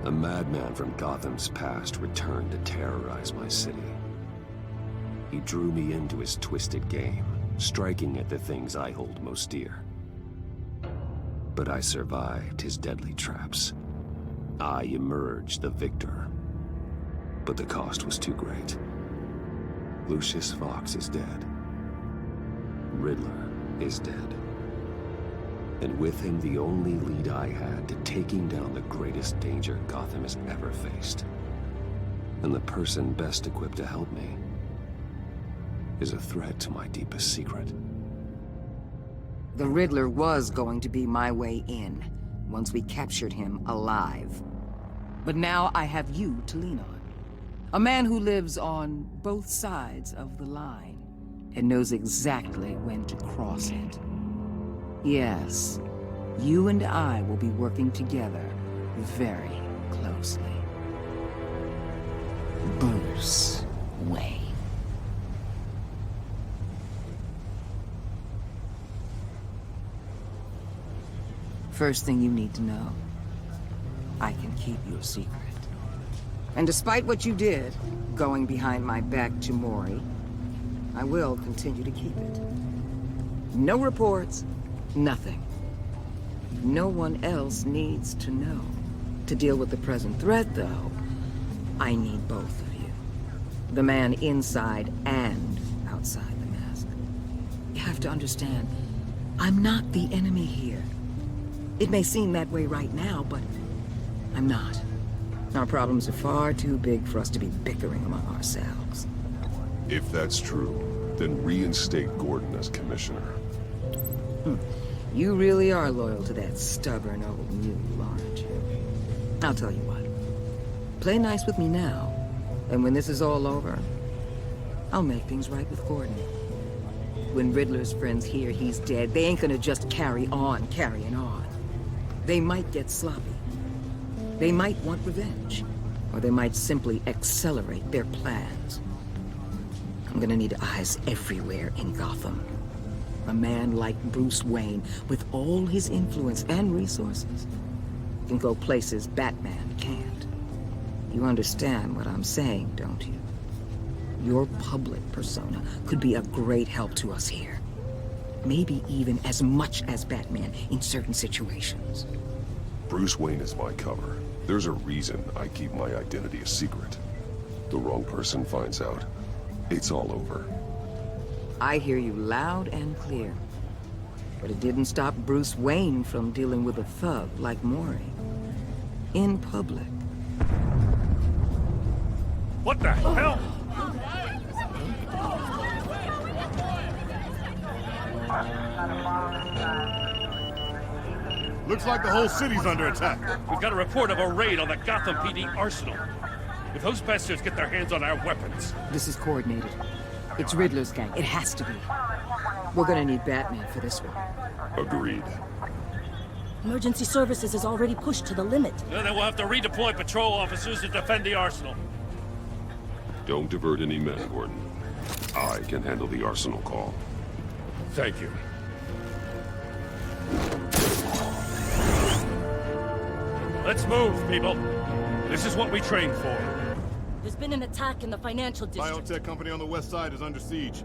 A madman from Gotham's past returned to terrorize my city. He drew me into his twisted game, striking at the things I hold most dear. But I survived his deadly traps. I emerged the victor. But the cost was too great. Lucius Fox is dead. Riddler is dead. And with him, the only lead I had to taking down the greatest danger Gotham has ever faced. And the person best equipped to help me is a threat to my deepest secret. The Riddler was going to be my way in, once we captured him alive. But now I have you to lean on. A man who lives on both sides of the line, and knows exactly when to cross it. Yes, you and I will be working together very closely. Bruce Wayne. First thing you need to know, I can keep your secret. And despite what you did, going behind my back to Mori, I will continue to keep it. No reports, nothing. No one else needs to know. To deal with the present threat, though, I need both of you. The man inside and outside the mask. You have to understand, I'm not the enemy here. It may seem that way right now, but I'm not. Our problems are far too big for us to be bickering among ourselves. If that's true, then reinstate Gordon as commissioner. You really are loyal to that stubborn old mule, aren't you? I'll tell you what. Play nice with me now, and when this is all over, I'll make things right with Gordon. When Riddler's friends hear he's dead, they ain't gonna just carry on carrying on. They might get sloppy. They might want revenge, or they might simply accelerate their plans. I'm gonna need eyes everywhere in Gotham. A man like Bruce Wayne, with all his influence and resources, can go places Batman can't. You understand what I'm saying, don't you? Your public persona could be a great help to us here. Maybe even as much as Batman in certain situations. Bruce Wayne is my cover. There's a reason I keep my identity a secret. The wrong person finds out, it's all over. I hear you loud and clear. But it didn't stop Bruce Wayne from dealing with a thug like Mori. In public. What the hell? Looks like the whole city's under attack. We've got a report of a raid on the Gotham PD arsenal. If those bastards get their hands on our weapons... This is coordinated. It's Riddler's gang. It has to be. We're gonna need Batman for this one. Agreed. Emergency services is already pushed to the limit. Then we'll have to redeploy patrol officers to defend the arsenal. Don't divert any men, Gordon. I can handle the arsenal call. Thank you. Let's move, people. This is what we trained for. There's been an attack in the financial district. Biotech company on the west side is under siege.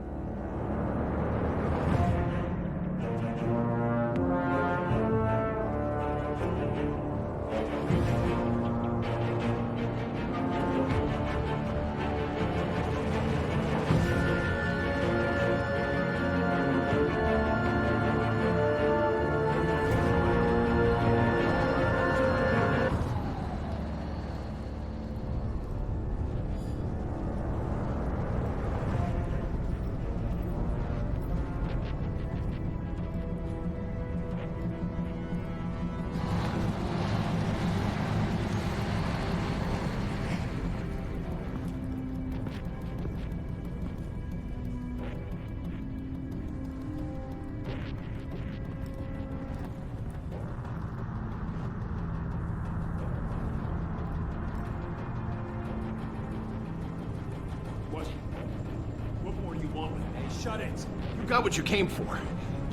Shut it. You got what you came for.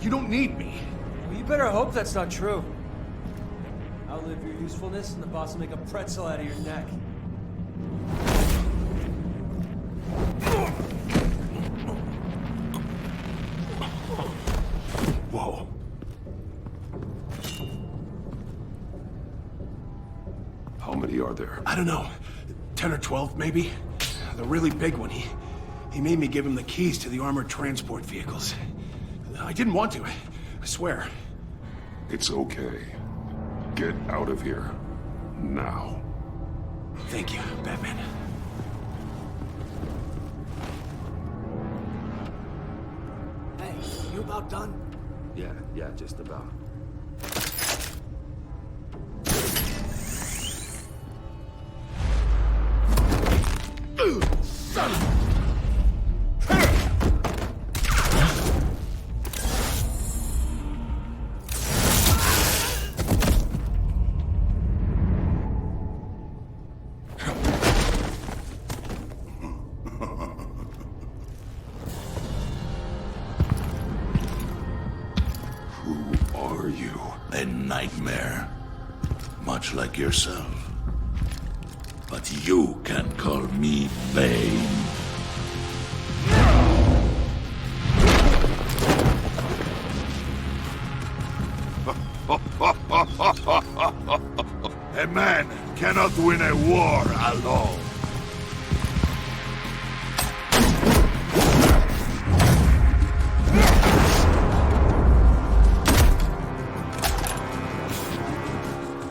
You don't need me. Well, you better hope that's not true. How outlive your usefulness, and the boss will make a pretzel out of your neck. Whoa. How many are there? I don't know. 10 or 12, maybe? The really big one, he made me give him the keys to the armored transport vehicles. I didn't want to, I swear. It's okay. Get out of here. Now. Thank you, Batman. Hey, you about done? Yeah, just about. Son of a... Who are you? A nightmare. Much like yourself. But you can call me Bane. A man cannot win a war alone.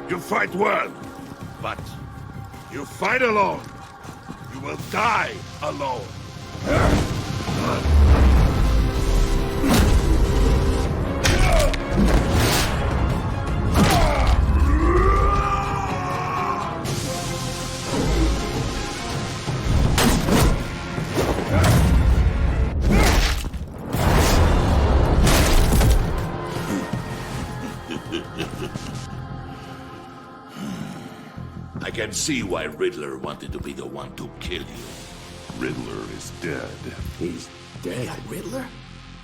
You fight well, but you fight alone. You will die alone. I can see why Riddler wanted to be the one to kill you. Riddler is dead. He's dead. Riddler?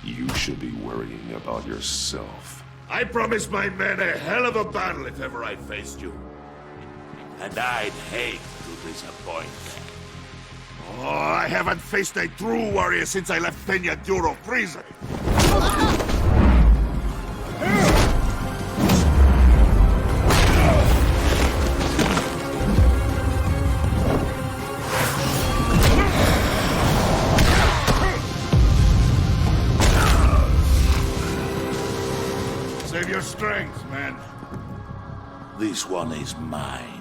You should be worrying about yourself. I promised my men a hell of a battle if ever I faced you. And I'd hate to disappoint them. Oh, I haven't faced a true warrior since I left Peña Duro prison. Save your strength, man. This one is mine.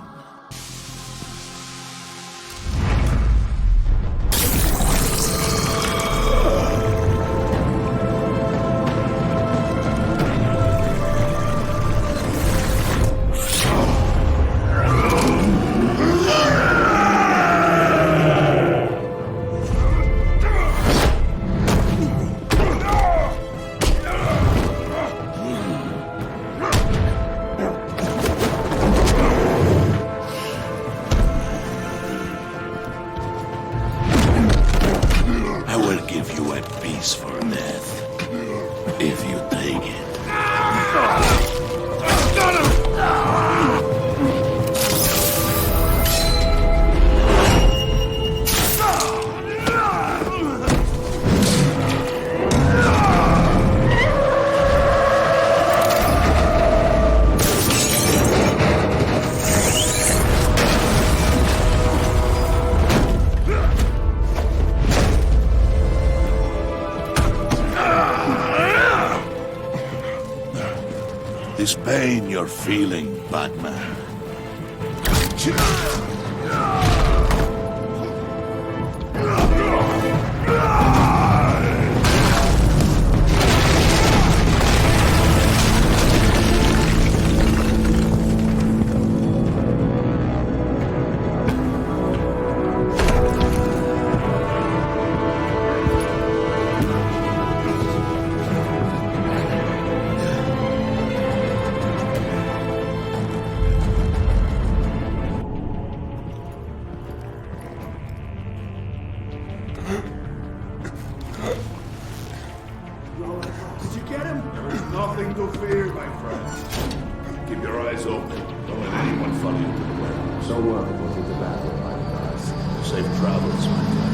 I will give you a piece for death, if you take it. This pain you're feeling, Batman. Did you get him? There is nothing to fear, my friend. Keep your eyes open. Don't let anyone follow you to the warehouse. Don't worry, we'll take the bathroom by the Safe travels, my friends.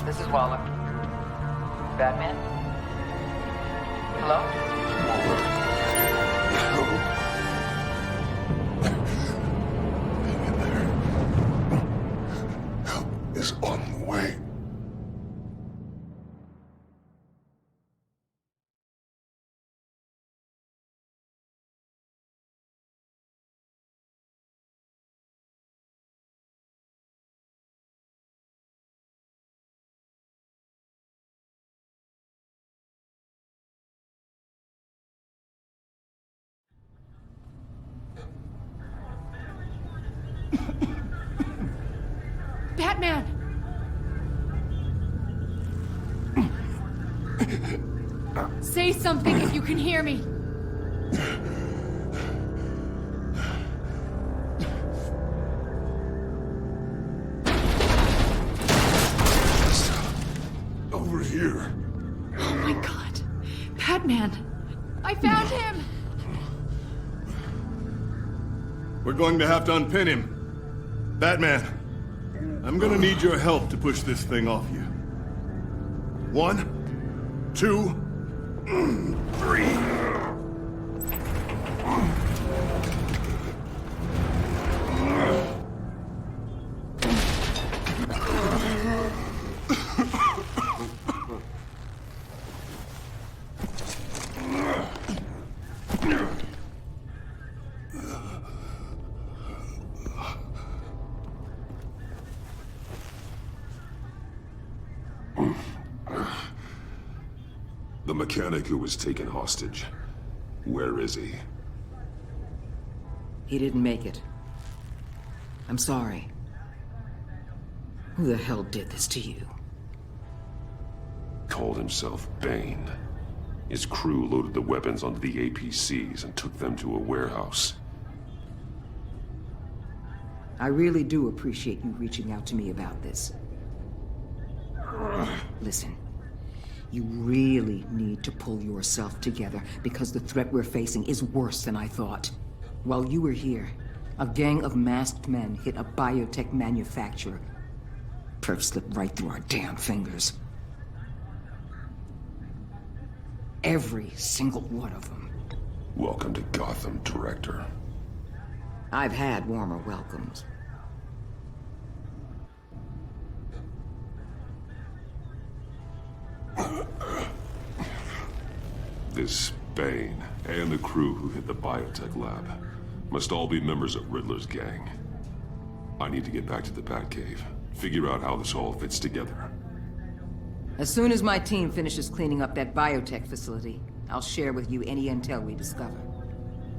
This is Waller. Batman? Hello? Help is on the way. Batman! Say something if you can hear me. Over here. Oh my god. Batman! I found him! We're going to have to unpin him. Batman, I'm gonna need your help to push this thing off you. 1, 2, 3. The mechanic who was taken hostage. Where is he? He didn't make it. I'm sorry. Who the hell did this to you? Called himself Bane. His crew loaded the weapons onto the APCs and took them to a warehouse. I really do appreciate you reaching out to me about this. Listen, you really need to pull yourself together because the threat we're facing is worse than I thought. While you were here, a gang of masked men hit a biotech manufacturer. Perf slipped right through our damn fingers. Every single one of them. Welcome to Gotham, Director. I've had warmer welcomes. This Bane and the crew who hit the biotech lab must all be members of Riddler's gang. I need to get back to the Batcave, figure out how this all fits together. As soon as my team finishes cleaning up that biotech facility, I'll share with you any intel we discover.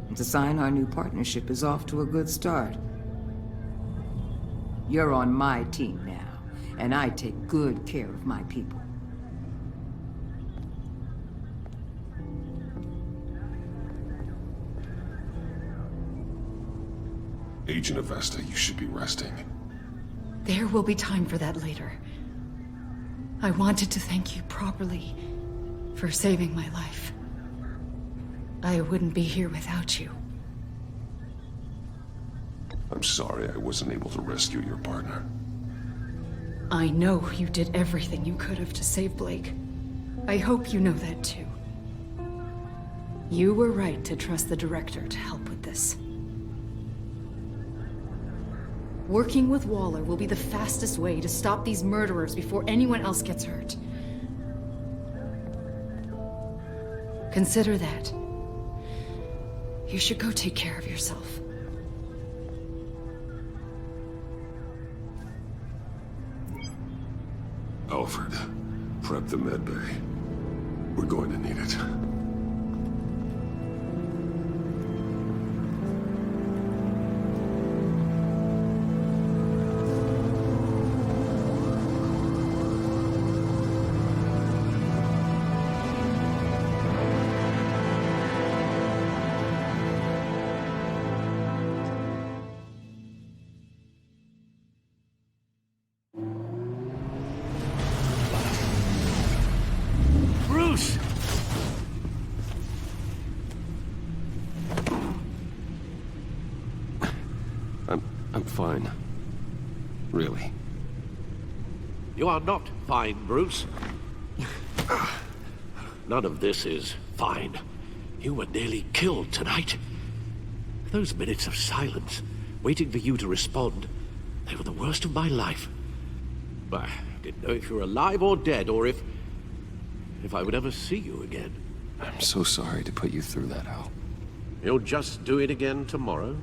And to sign our new partnership is off to a good start. You're on my team now, and I take good care of my people. Agent Avesta, you should be resting. There will be time for that later. I wanted to thank you properly for saving my life. I wouldn't be here without you. I'm sorry I wasn't able to rescue your partner. I know you did everything you could have to save Blake. I hope you know that too. You were right to trust the Director to help with this. Working with Waller will be the fastest way to stop these murderers before anyone else gets hurt. Consider that. You should go take care of yourself. Alfred, prep the med bay. We're going to need it. Bruce! I'm fine. Really. You are not fine, Bruce. None of this is fine. You were nearly killed tonight. Those minutes of silence, waiting for you to respond, they were the worst of my life. I didn't know if you were alive or dead, or if I would ever see you again. I'm so sorry to put you through that, Al. You'll just do it again tomorrow?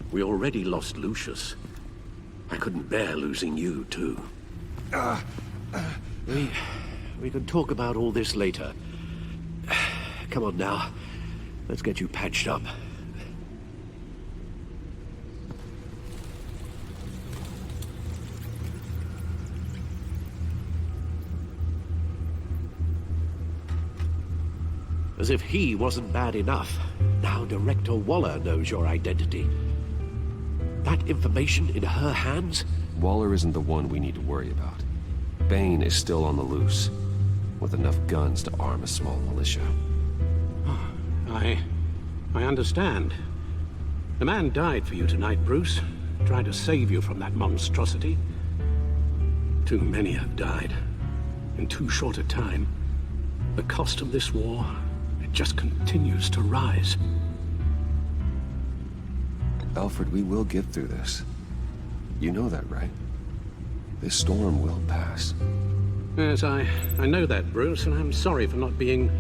We already lost Lucius. I couldn't bear losing you, too. We can talk about all this later. Come on now. Let's get you patched up. As if he wasn't bad enough, now Director Waller knows your identity. That information in her hands? Waller isn't the one we need to worry about. Bane is still on the loose, with enough guns to arm a small militia. I understand. The man died for you tonight, Bruce. Tried to save you from that monstrosity. Too many have died. In too short a time. The cost of this war, it just continues to rise. Alfred, we will get through this. You know that, right? This storm will pass. Yes, I know that, Bruce, and I'm sorry for not being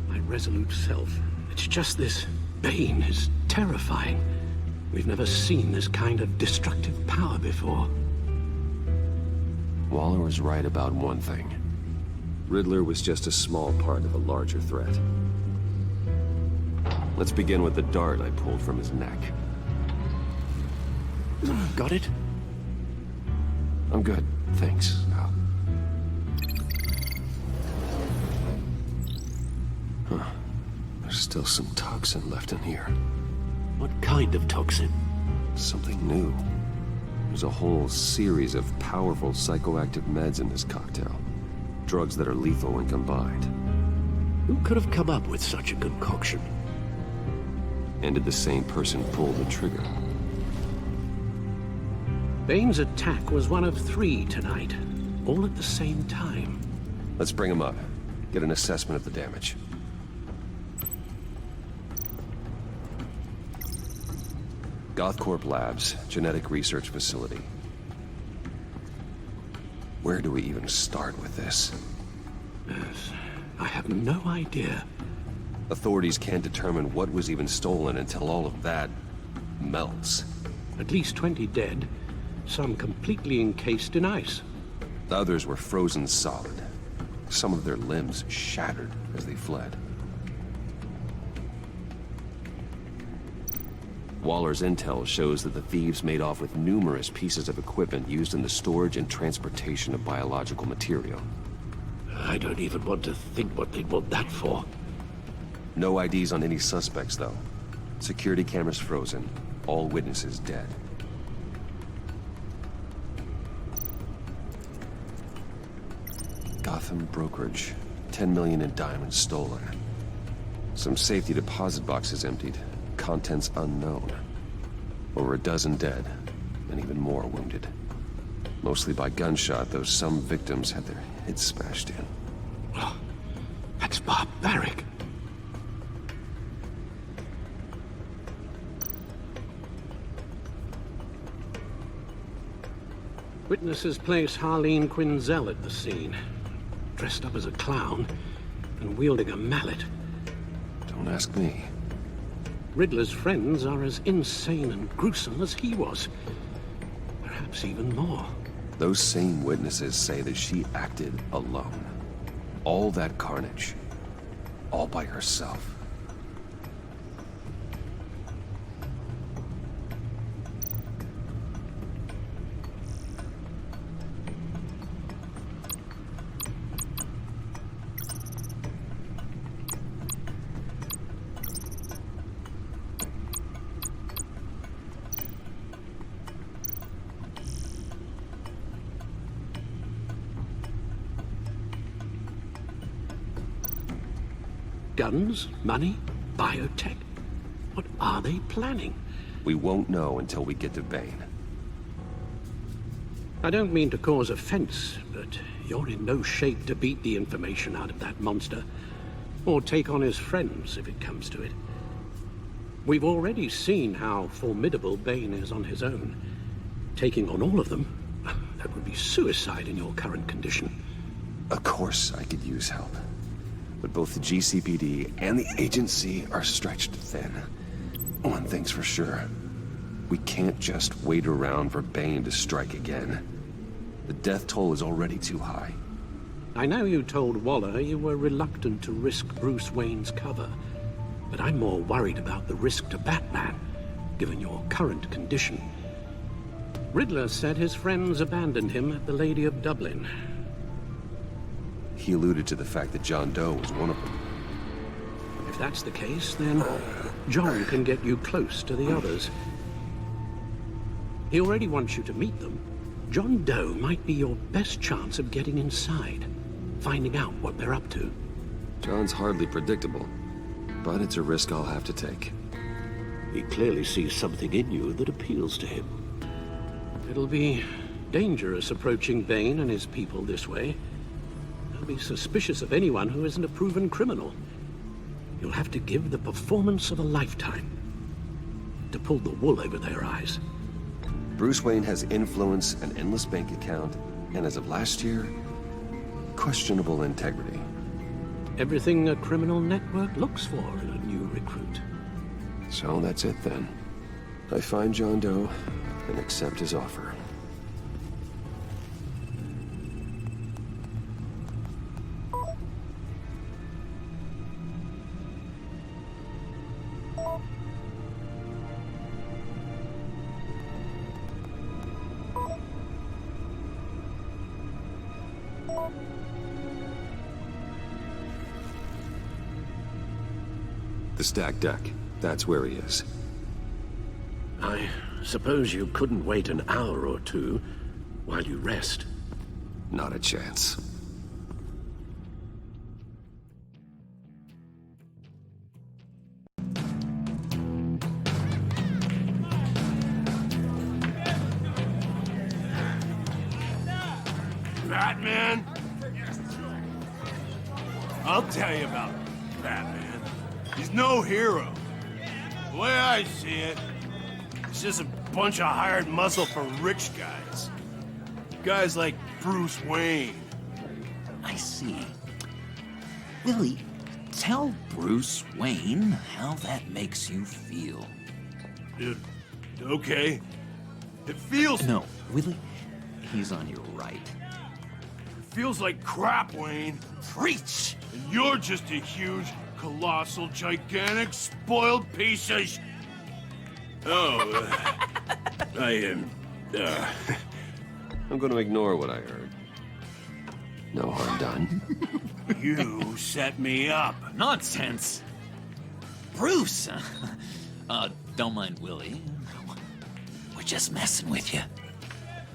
my resolute self. It's just this Bane is terrifying. We've never seen this kind of destructive power before. Waller was right about one thing. Riddler was just a small part of a larger threat. Let's begin with the dart I pulled from his neck. Got it? I'm good, thanks, Al. Huh. There's still some toxin left in here. What kind of toxin? Something new. There's a whole series of powerful psychoactive meds in this cocktail. Drugs that are lethal when combined. Who could have come up with such a concoction? And did the same person pull the trigger? Bane's attack was one of 3 tonight, all at the same time. Let's bring him up. Get an assessment of the damage. Gothcorp Labs, genetic research facility. Where do we even start with this? Yes, I have no idea. Authorities can't determine what was even stolen until all of that melts. At least 20 dead, some completely encased in ice. The others were frozen solid. Some of their limbs shattered as they fled. Waller's intel shows that the thieves made off with numerous pieces of equipment used in the storage and transportation of biological material. I don't even want to think what they'd want that for. No IDs on any suspects, though. Security cameras frozen. All witnesses dead. Gotham brokerage. 10 million in diamonds stolen. Some safety deposit boxes emptied. Contents unknown. Over a dozen dead, and even more wounded. Mostly by gunshot, though some victims had their heads smashed in. Oh, that's barbaric. Witnesses place Harleen Quinzel at the scene, dressed up as a clown and wielding a mallet. Don't ask me. Riddler's friends are as insane and gruesome as he was. perhaps even more. Those same witnesses say that she acted alone. All that carnage. All by herself. Guns, money, biotech. What are they planning? We won't know until we get to Bane. I don't mean to cause offense, but you're in no shape to beat the information out of that monster, or take on his friends if it comes to it. We've already seen how formidable Bane is on his own. Taking on all of them, that would be suicide in your current condition. Of course I could use help. But both the GCPD and the agency are stretched thin. One thing's for sure. We can't just wait around for Bane to strike again. The death toll is already too high. I know you told Waller you were reluctant to risk Bruce Wayne's cover, but I'm more worried about the risk to Batman, given your current condition. Riddler said his friends abandoned him at the Lady of Dublin. He alluded to the fact that John Doe was one of them. If that's the case, then John can get you close to the others. He already wants you to meet them. John Doe might be your best chance of getting inside, finding out what they're up to. John's hardly predictable, but it's a risk I'll have to take. He clearly sees something in you that appeals to him. It'll be dangerous approaching Bane and his people this way. They'll be suspicious of anyone who isn't a proven criminal. You'll have to give the performance of a lifetime to pull the wool over their eyes. Bruce Wayne has influence, an endless bank account, and as of last year, questionable integrity. Everything a criminal network looks for in a new recruit. So that's it then. I find John Doe and accept his offer. The stacked deck. That's where he is. I suppose you couldn't wait an hour or two while you rest. Not a chance. Batman? I'll tell you about Batman. He's no hero. The way I see it, he's just a bunch of hired muscle for rich guys. Guys like Bruce Wayne. I see. Willie, tell Bruce Wayne how that makes you feel. Okay. It feels... No, Willie, he's on your right. It feels like crap, Wayne. Preach! And you're just a huge, colossal, gigantic, spoiled piece of I am... I'm gonna ignore what I heard. No harm done. You set me up. Nonsense! Bruce! Don't mind Willie. We're just messing with you.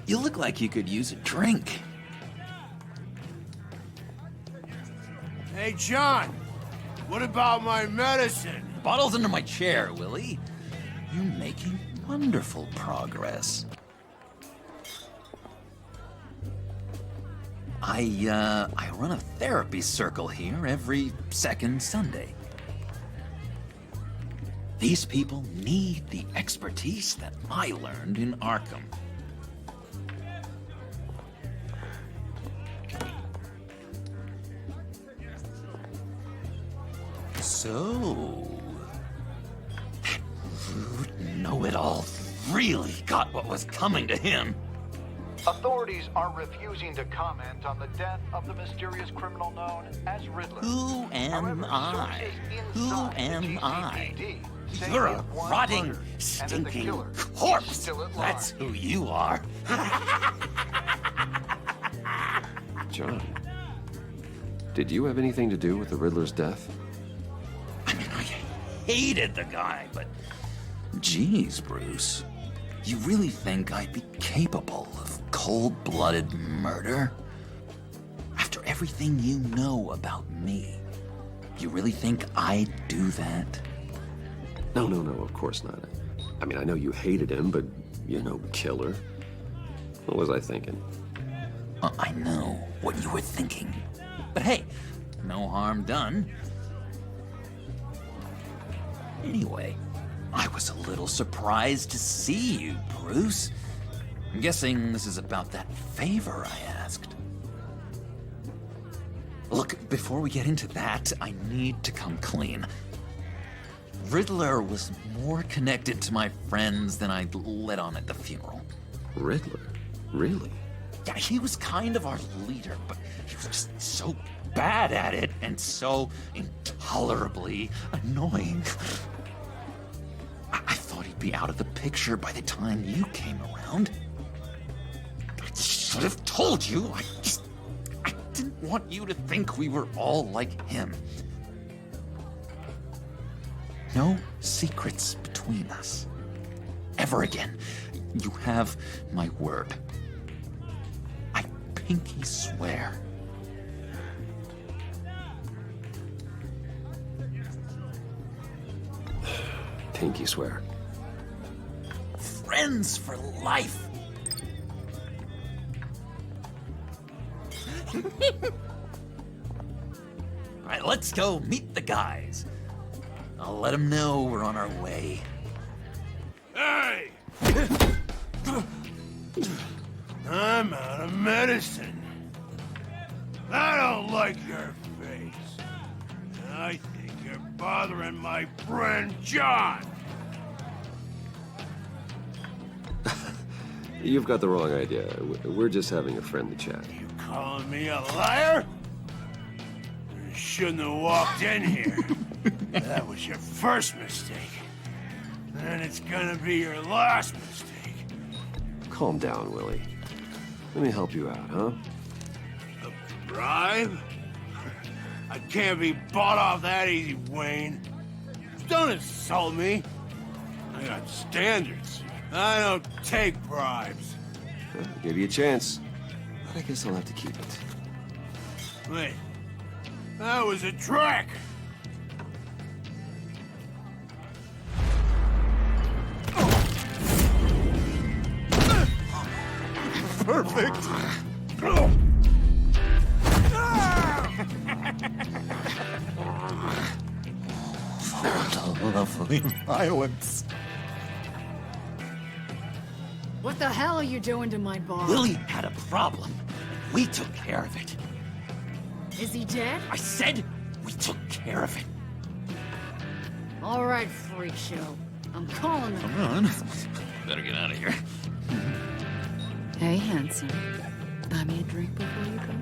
You look like you could use a drink. Hey, John. What about my medicine? Bottle's under my chair, Willie. You're making wonderful progress. I run a therapy circle here every second Sunday. These people need the expertise that I learned in Arkham. So... Know-it-all really got what was coming to him. Authorities are refusing to comment on the death of the mysterious criminal known as Riddler. Who am I? Who am I? say You're he a had one rotting, murder, and that the stinking killer is corpse. still at That's large. who you are. John, did you have anything to do with the Riddler's death? I mean, I hated the guy, but geez, Bruce, you really think I'd be capable of cold-blooded murder? After everything you know about me, you really think I'd do that? No, of course not. I mean, I know you hated him, but you're no killer. What was I thinking? I know what you were thinking. But hey, no harm done. Anyway, I was a little surprised to see you, Bruce. I'm guessing this is about that favor I asked. Look, before we get into that, I need to come clean. Riddler was more connected to my friends than I'd let on at the funeral. Riddler? Really? Yeah, he was kind of our leader, but he was just so bad at it and so intolerably annoying. I thought he'd be out of the picture by the time you came around. I should have told you. I didn't want you to think we were all like him. No secrets between us. Ever again. You have my word. I pinky swear. Pinky swear. Friends for life. All right, let's go meet the guys. I'll let them know we're on our way. Hey! I'm out of medicine. I don't like your face. And I think you're bothering my friend John. You've got the wrong idea. We're just having a friendly chat. You calling me a liar? You shouldn't have walked in here. That was your first mistake. And it's gonna be your last mistake. Calm down, Willie. Let me help you out, huh? A bribe? I can't be bought off that easy, Wayne. Don't insult me. I got standards. I don't take bribes. Well, I'll give you a chance. But I guess I'll have to keep it. Wait. That was a trick! Perfect! Lovely violence. What the hell are you doing to my bar? Willie had a problem. We took care of it. Is he dead? I said we took care of it. All right, freak show. I'm calling the Come on. Better get out of here. Hey, handsome. Buy me a drink before you go.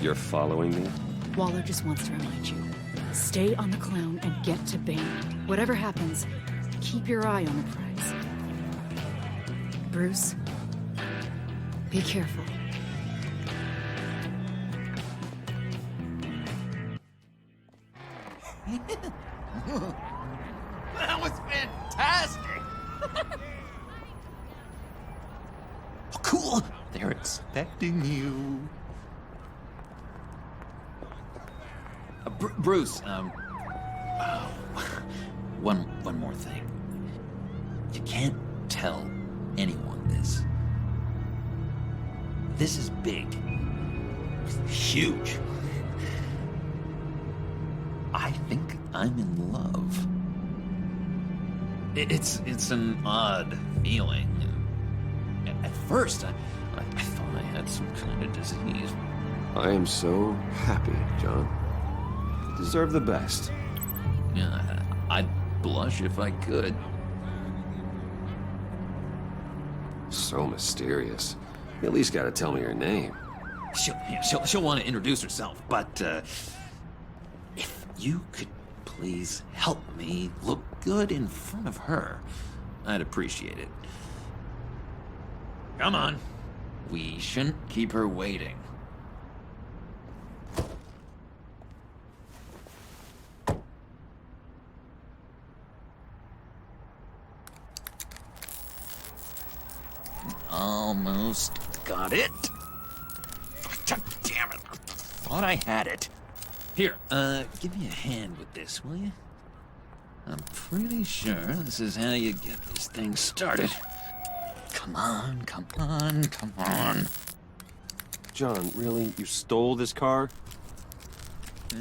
You're following me? Waller just wants to remind you. Stay on the clown and get to Bane. Whatever happens, keep your eye on the prize. Bruce, be careful. That was fantastic! Oh, cool! They're expecting you. Bruce, one more thing. You can't tell anyone this. This is big. Huge. I think I'm in love. It's an odd feeling. At first, I thought I had some kind of disease. I am so happy, John. You deserve the best. Yeah, I'd blush if I could. So mysterious. You at least gotta tell me her name. She'll want to introduce herself, but if you could please help me look good in front of her, I'd appreciate it. Come on. We shouldn't keep her waiting. Almost got it. Damn it. Thought I had it. Here, give me a hand with this, will you? I'm pretty sure this is how you get these things started. Come on, come on, come on. John, really? You stole this car?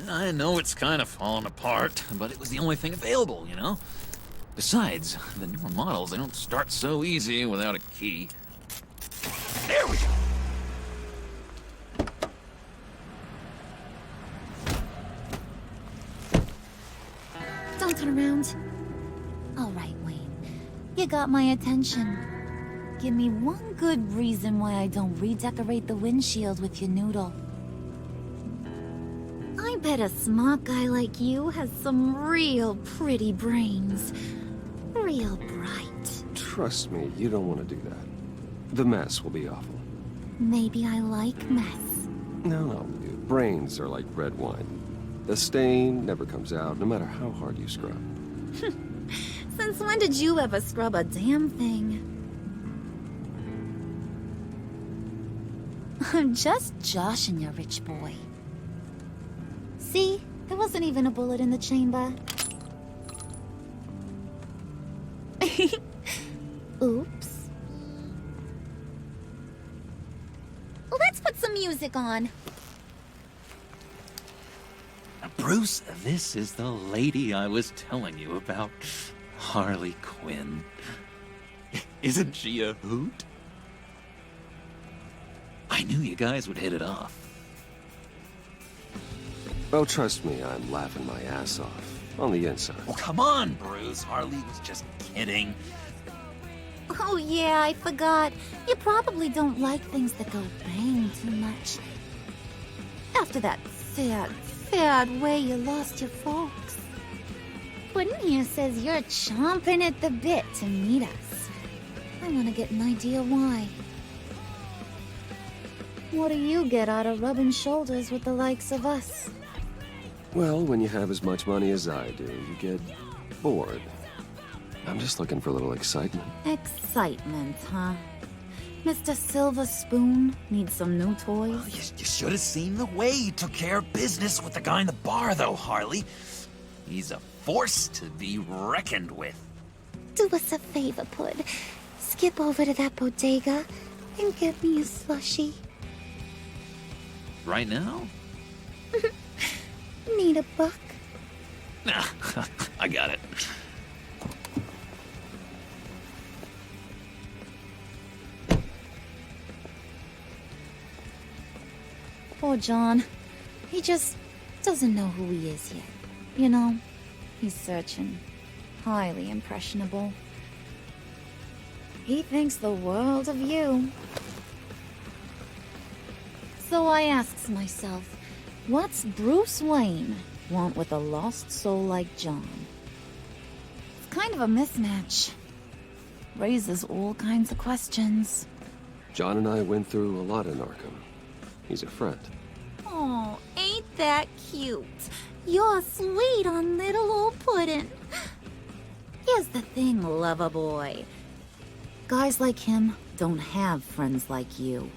I know it's kind of falling apart, but it was the only thing available, you know? Besides, the newer models, they don't start so easy without a key. There we go! Don't turn around. All right, Wayne. You got my attention. Give me one good reason why I don't redecorate the windshield with your noodle. I bet a smart guy like you has some real pretty brains. Real bright. Trust me, you don't want to do that. The mess will be awful. Maybe I like mess. No, brains are like red wine. The stain never comes out, no matter how hard you scrub. Since when did you ever scrub a damn thing? I'm just joshing you, rich boy. See? There wasn't even a bullet in the chamber. Oops. Let's put some music on. Bruce, this is the lady I was telling you about. Harley Quinn. Isn't she a hoot? I knew you guys would hit it off. Oh, trust me, I'm laughing my ass off. On the inside. Oh, come on, Bruce. Harley was just kidding. Oh yeah, I forgot. You probably don't like things that go bang too much. After that sad way you lost your folks. Quinn here says you're chomping at the bit to meet us. I want to get an idea why. What do you get out of rubbing shoulders with the likes of us? Well, when you have as much money as I do, you get bored. I'm just looking for a little excitement. Excitement, huh? Mr. Silver Spoon needs some new toys? Well, you should have seen the way he took care of business with the guy in the bar, though, Harley. He's a force to be reckoned with. Do us a favor, Pud. Skip over to that bodega and get me a slushie. Right now? Need a buck? Nah, I got it. Poor John. He just doesn't know who he is yet. You know, he's searching. Highly impressionable. He thinks the world of you. So I asks myself, what's Bruce Wayne want with a lost soul like John? It's kind of a mismatch. Raises all kinds of questions. John and I went through a lot in Arkham. He's a friend. Oh, ain't that cute? You're sweet on little old puddin'. Here's the thing, lover boy. Guys like him don't have friends like you.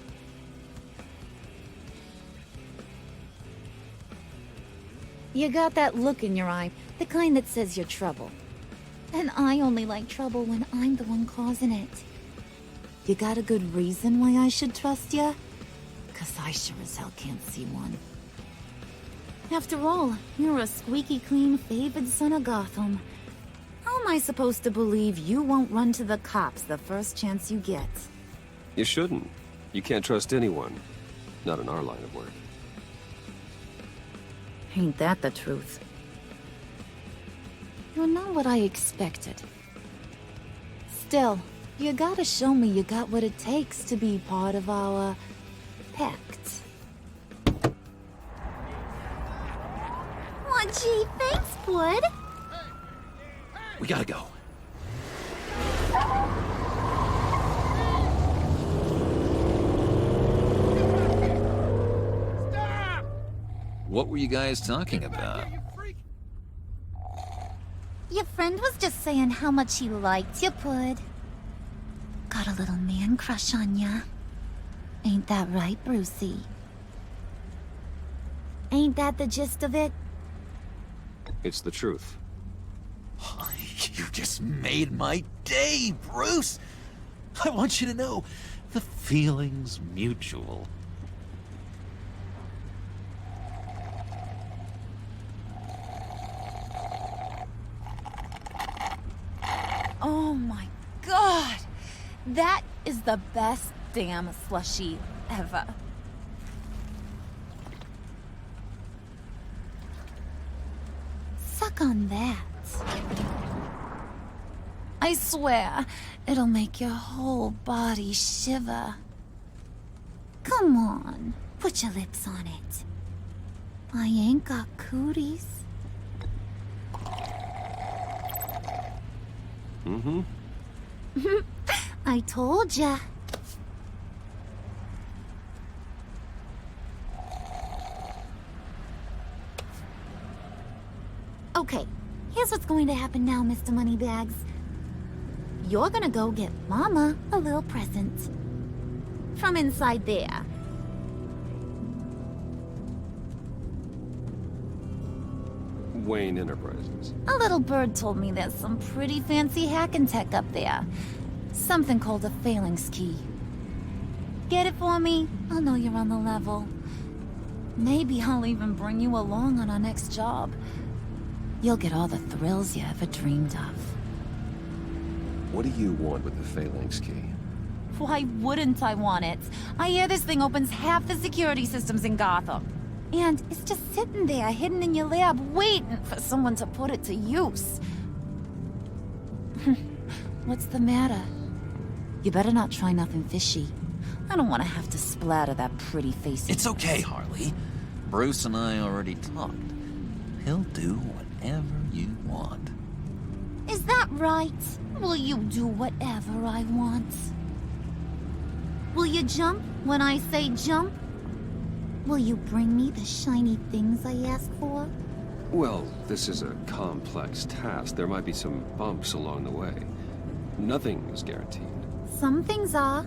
You got that look in your eye, the kind that says you're trouble. And I only like trouble when I'm the one causing it. You got a good reason why I should trust you? 'Cause I sure as hell can't see one. After all, you're a squeaky clean favored son of Gotham. How am I supposed to believe you won't run to the cops the first chance you get? You shouldn't. You can't trust anyone. Not in our line of work. Ain't that the truth? You're not what I expected. Still, You gotta show me you got what it takes to be part of our pact. Aw, gee, thanks, Bud. We gotta go. What were you guys talking about? Your friend was just saying how much he liked you, Bud. Got a little man crush on ya. Ain't that right, Brucey? Ain't that the gist of it? It's the truth. You just made my day, Bruce! I want you to know, the feeling's mutual. Oh my god! That is the best damn slushie ever. Suck on that. I swear, it'll make your whole body shiver. Come on, put your lips on it. I ain't got cooties. Mm-hmm. I told ya. Okay, here's what's going to happen now, Mr. Moneybags. You're gonna go get Mama a little present. From inside there. Wayne Enterprises. A little bird told me there's some pretty fancy hacking tech up there. Something called a phalanx key. Get it for me? I'll know you're on the level. Maybe I'll even bring you along on our next job. You'll get all the thrills you ever dreamed of. What do you want with the Phalanx key? Why wouldn't I want it? I hear this thing opens half the security systems in Gotham. And it's just sitting there, hidden in your lab, waiting for someone to put it to use. What's the matter? You better not try nothing fishy. I don't want to have to splatter that pretty face. It's okay, Harley. Bruce and I already talked. He'll do whatever you want. Is that right? Will you do whatever I want? Will you jump when I say jump? Will you bring me the shiny things I ask for? Well, this is a complex task. There might be some bumps along the way. Nothing is guaranteed. Some things are.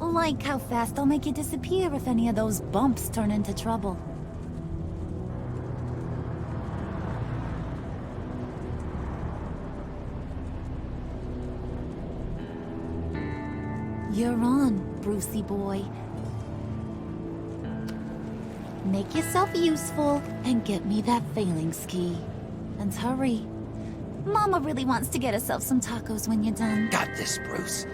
Like how fast I'll make you disappear if any of those bumps turn into trouble. You're on, Brucey boy. Make yourself useful and get me that phalanx key. And hurry. Mama really wants to get herself some tacos when you're done. Got this, Bruce.